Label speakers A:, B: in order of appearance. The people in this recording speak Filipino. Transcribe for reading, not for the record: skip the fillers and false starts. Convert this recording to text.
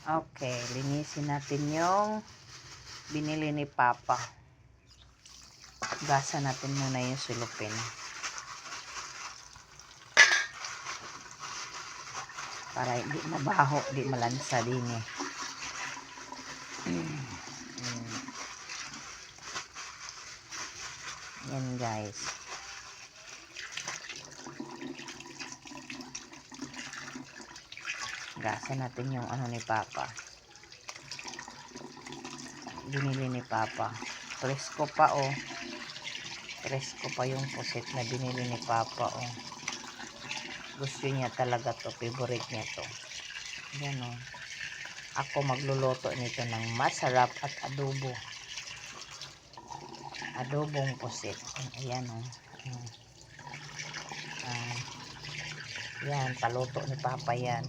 A: Okay, linisin natin yung binili ni Papa. Gasan natin muna yung sulupin. Para hindi mabaho, hindi malansa din eh. Yan guys. Gasan natin yung ano ni Papa. Binili ni Papa. Presko pa oh. Presko pa yung pusit na binili ni Papa oh. Gusto niya talaga to. Favorite niya to. Yan oh. Ako magluluto nito ng masarap at adobo. Adobong pusit. Ayan oh. Yan, paluto ni Papa yan.